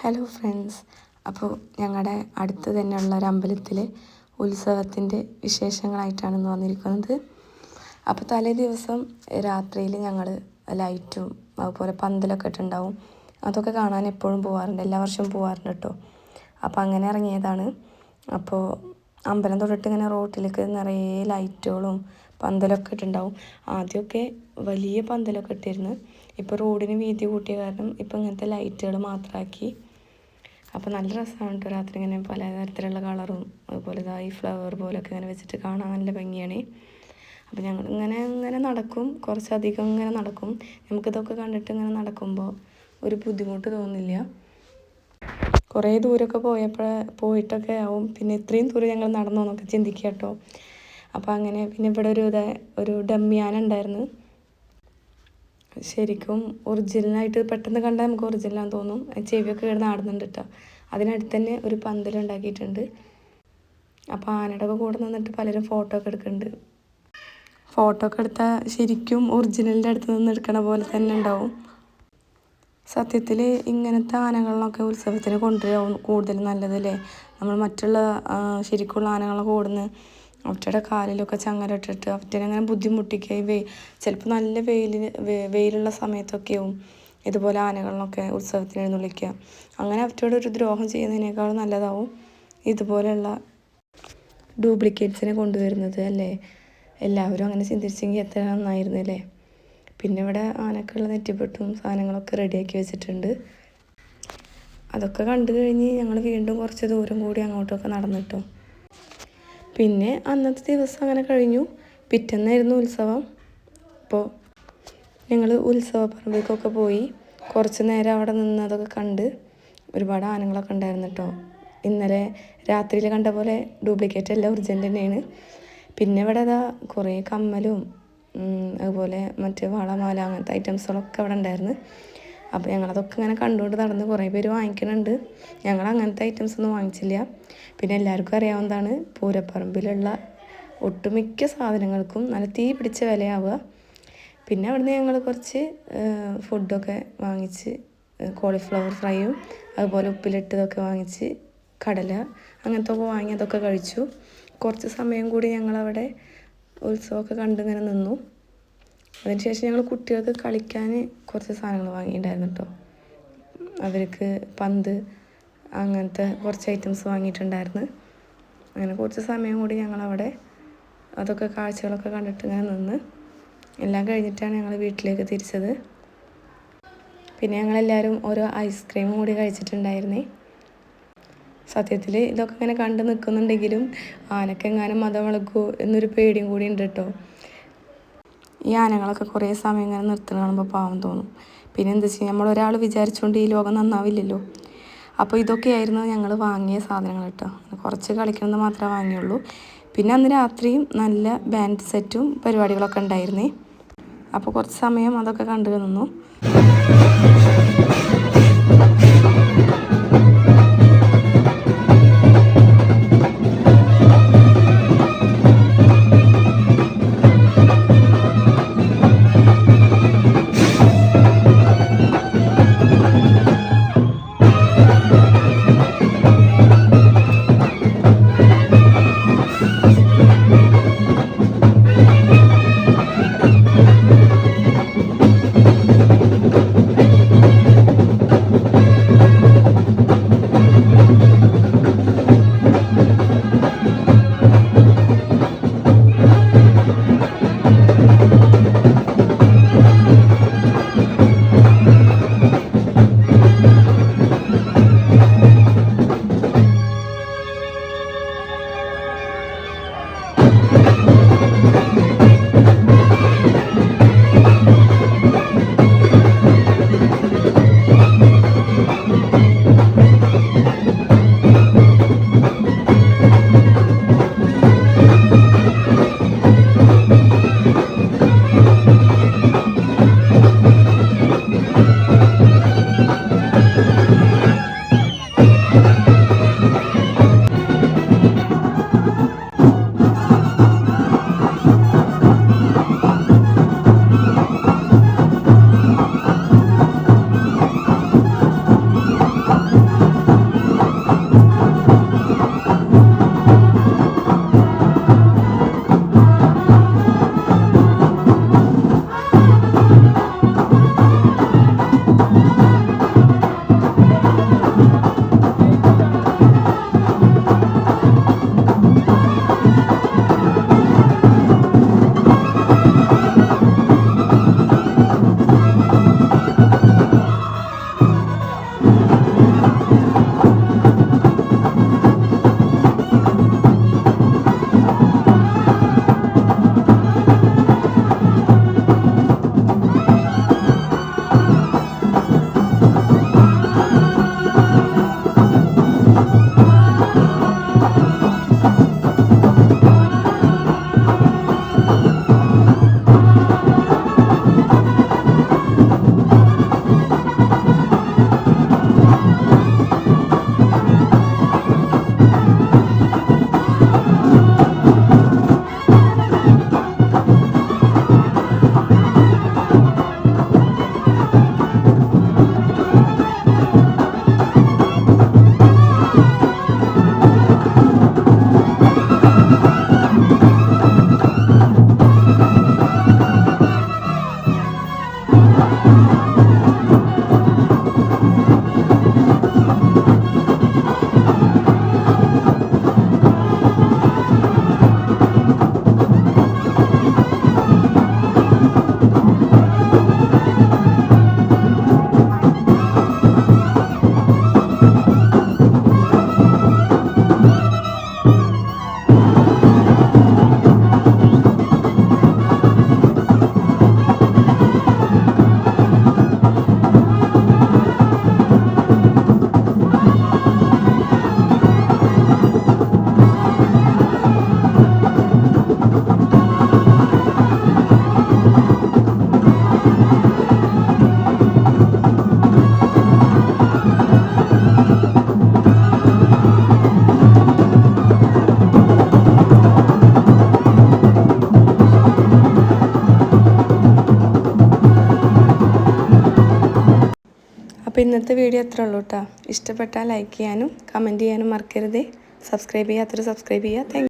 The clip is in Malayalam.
Hello friends. അപ്പോൾ ഞങ്ങളുടെ അടുത്ത് തന്നെയുള്ള ഒരു അമ്പലത്തിലെ ഉത്സവത്തിൻ്റെ വിശേഷങ്ങളായിട്ടാണ് വന്നിരിക്കുന്നത്. അപ്പോൾ തലേ ദിവസം രാത്രിയിൽ ഞങ്ങൾ ലൈറ്റും അതുപോലെ പന്തലൊക്കെ ഇട്ടുണ്ടാവും. അതൊക്കെ കാണാൻ എപ്പോഴും പോകാറുണ്ട്, എല്ലാ വർഷവും പോകാറുണ്ട് കേട്ടോ. അപ്പോൾ അങ്ങനെ ഇറങ്ങിയതാണ്. അപ്പോൾ അമ്പലം തൊട്ടിട്ട് ഇങ്ങനെ റോട്ടിലേക്ക് നിറയെ ലൈറ്റുകളും പന്തലൊക്കെ ഇട്ടുണ്ടാവും. ആദ്യമൊക്കെ വലിയ പന്തലൊക്കെ ഇട്ടിരുന്നു. ഇപ്പോൾ റോഡിന് വീതി കൂട്ടിയ കാരണം ഇപ്പോൾ ഇങ്ങനത്തെ ലൈറ്റുകൾ മാത്രമാക്കി. അപ്പോൾ നല്ല രസമാണ് കേട്ടോ. രാത്രി ഇങ്ങനെ പലതരത്തിലുള്ള കളറും അതുപോലെ ഈ ഫ്ലവർ പോലൊക്കെ ഇങ്ങനെ വെച്ചിട്ട് കാണാൻ നല്ല ഭംഗിയാണ്. അപ്പോൾ ഞങ്ങൾ ഇങ്ങനെ നടക്കും, കുറച്ചധികം ഇങ്ങനെ നടക്കും. നമുക്കിതൊക്കെ കണ്ടിട്ട് ഇങ്ങനെ നടക്കുമ്പോൾ ഒരു ബുദ്ധിമുട്ട് തോന്നില്ല. കുറേ ദൂരമൊക്കെ പോയിട്ടൊക്കെ ആവും പിന്നെ ഇത്രയും ദൂരം ഞങ്ങൾ നടന്നോ എന്നൊക്കെ ചിന്തിക്കുക കേട്ടോ. അപ്പോൾ അങ്ങനെ പിന്നെ ഇവിടെ ഒരു ഡമ്മിയാന ഉണ്ടായിരുന്നു. ശരിക്കും ഒറിജിനലായിട്ട് പെട്ടെന്ന് കണ്ടാൽ നമുക്ക് ഒറിജിനലാന്ന് തോന്നും. ചെവിയൊക്കെ കിടന്ന് ആടുന്നുണ്ട് കേട്ടോ. അതിനടുത്ത് തന്നെ ഒരു പന്തലുണ്ടാക്കിയിട്ടുണ്ട്. അപ്പോൾ ആനയുടെ ഒക്കെ കൂടെ നിന്നിട്ട് പലരും ഫോട്ടോ ഒക്കെ എടുക്കുന്നുണ്ട്. ഫോട്ടോ ഒക്കെ എടുത്താൽ ശരിക്കും ഒറിജിനലിൻ്റെ അടുത്ത് നിന്ന് എടുക്കണ പോലെ തന്നെ ഉണ്ടാവും. സത്യത്തിൽ ഇങ്ങനത്തെ ആനകളിലൊക്കെ ഉത്സവത്തിന് കൊണ്ടുവരാവും കൂടുതൽ നല്ലതല്ലേ. നമ്മൾ മറ്റുള്ള ശരിക്കുള്ള ആനകളൊക്കെ ഓടുന്ന അവറ്റയുടെ കാലിലൊക്കെ ചങ്ങലിട്ടിട്ട് അവറ്റനെ ബുദ്ധിമുട്ടിക്കുക. ചിലപ്പോൾ നല്ല വെയിലുള്ള സമയത്തൊക്കെയാവും ഇതുപോലെ ആനകളിലൊക്കെ ഉത്സവത്തിന് എഴുന്നള്ളിക്കുക. അങ്ങനെ അവറ്റോട് ഒരു ദ്രോഹം ചെയ്യുന്നതിനേക്കാളും നല്ലതാവും ഇതുപോലെയുള്ള ഡ്യൂപ്ലിക്കേറ്റ്സിനെ കൊണ്ടുവരുന്നത് അല്ലേ. എല്ലാവരും അങ്ങനെ ചിന്തിച്ചെങ്കിൽ എത്ര നന്നായിരുന്നല്ലേ. പിന്നെ ഇവിടെ ആനക്കുള്ള നെറ്റിപ്പെട്ടും സാധനങ്ങളൊക്കെ റെഡിയാക്കി വെച്ചിട്ടുണ്ട്. അതൊക്കെ കണ്ടു കഴിഞ്ഞ് ഞങ്ങൾ വീണ്ടും കുറച്ച് ദൂരം കൂടി അങ്ങോട്ടൊക്കെ നടന്നിട്ടോ. പിന്നെ അന്നത്തെ ദിവസം അങ്ങനെ കഴിഞ്ഞു. പിറ്റേന്നായിരുന്നു ഉത്സവം. അപ്പോൾ ഞങ്ങൾ ഉത്സവ പറമ്പിലേക്കൊക്കെ പോയി കുറച്ച് നേരം അവിടെ നിന്ന് അതൊക്കെ കണ്ട്. ഒരുപാട് ആനകളൊക്കെ ഉണ്ടായിരുന്നു കേട്ടോ. ഇന്നലെ രാത്രിയിൽ കണ്ട പോലെ ഡ്യൂപ്ലിക്കേറ്റ് അല്ല, ഒറിജിനൽ തന്നെയാണ്. പിന്നെ ഇവിടെ കുറേ കമ്മലും അതുപോലെ മറ്റേ വളമാല അങ്ങനത്തെ ഐറ്റംസുകളൊക്കെ അവിടെ ഉണ്ടായിരുന്നു. അപ്പോൾ ഞങ്ങളതൊക്കെ ഇങ്ങനെ കണ്ടുകൊണ്ട് നടന്ന് കുറേ പേര് വാങ്ങിക്കുന്നുണ്ട്. ഞങ്ങൾ അങ്ങനത്തെ ഐറ്റംസ് ഒന്നും വാങ്ങിച്ചില്ല. പിന്നെ എല്ലാവർക്കും അറിയാവുന്നതാണ് പൂരപ്പറമ്പിലുള്ള ഒട്ടുമിക്ക സാധനങ്ങൾക്കും നല്ല തീ പിടിച്ച വിലയാവുക. പിന്നെ അവിടുന്ന് ഞങ്ങൾ കുറച്ച് ഫുഡൊക്കെ വാങ്ങിച്ച്, കോളിഫ്ലവർ ഫ്രൈയും അതുപോലെ ഉപ്പിലിട്ടതൊക്കെ വാങ്ങിച്ച്, കടല അങ്ങനത്തെ ഒക്കെ വാങ്ങി അതൊക്കെ കഴിച്ചു. കുറച്ച് സമയം കൂടി ഞങ്ങളവിടെ ഉത്സവമൊക്കെ കണ്ടിങ്ങനെ നിന്നു. അതിനുശേഷം ഞങ്ങൾ കുട്ടികൾക്ക് കളിക്കാൻ കുറച്ച് സാധനങ്ങൾ വാങ്ങിയിട്ടുണ്ടായിരുന്നു കേട്ടോ. അവർക്ക് പന്ത് അങ്ങനത്തെ കുറച്ച് ഐറ്റംസ് വാങ്ങിയിട്ടുണ്ടായിരുന്നു. അങ്ങനെ കുറച്ച് സമയം കൂടി ഞങ്ങളവിടെ അതൊക്കെ കാഴ്ചകളൊക്കെ കണ്ടിട്ട് ഇങ്ങനെ നിന്ന് എല്ലാം കഴിഞ്ഞിട്ടാണ് ഞങ്ങൾ വീട്ടിലേക്ക് തിരിച്ചത്. പിന്നെ ഞങ്ങളെല്ലാവരും ഓരോ ഐസ്ക്രീമും കൂടി കഴിച്ചിട്ടുണ്ടായിരുന്നേ. സത്യത്തിൽ ഇതൊക്കെ ഇങ്ങനെ കണ്ടു നിൽക്കുന്നുണ്ടെങ്കിലും ആനക്കെങ്ങാനും മതം വിളക്കുമോ എന്നൊരു പേടിയും കൂടി ഉണ്ട് കേട്ടോ. ഈ ആനകളൊക്കെ കുറേ സമയം ഇങ്ങനെ നിർത്തുന്ന കാണുമ്പോൾ പാവം തോന്നും. പിന്നെ എന്താ വെച്ചാൽ നമ്മളൊരാൾ വിചാരിച്ചുകൊണ്ട് ഈ ലോകം നന്നാവില്ലല്ലോ. അപ്പോൾ ഇതൊക്കെയായിരുന്നു ഞങ്ങൾ വാങ്ങിയ സാധനങ്ങൾ കേട്ടോ. കുറച്ച് കളിക്കണമെന്ന് മാത്രമേ വാങ്ങിയുള്ളൂ. പിന്നെ അന്ന് രാത്രിയും നല്ല ബാൻഡ് സെറ്റും പരിപാടികളൊക്കെ ഉണ്ടായിരുന്നേ. അപ്പോൾ കുറച്ച് സമയം അതൊക്കെ കണ്ടു നിന്നു. അപ്പോൾ ഇന്നത്തെ വീഡിയോ അത്രേ ഉള്ളൂ കേട്ടോ. ഇഷ്ടപ്പെട്ടാൽ ലൈക്ക് ചെയ്യാനും കമൻറ്റ് ചെയ്യാനും മറക്കരുത്. സബ്സ്ക്രൈബ് ചെയ്യാത്തൊരു സബ്സ്ക്രൈബ് ചെയ്യുക.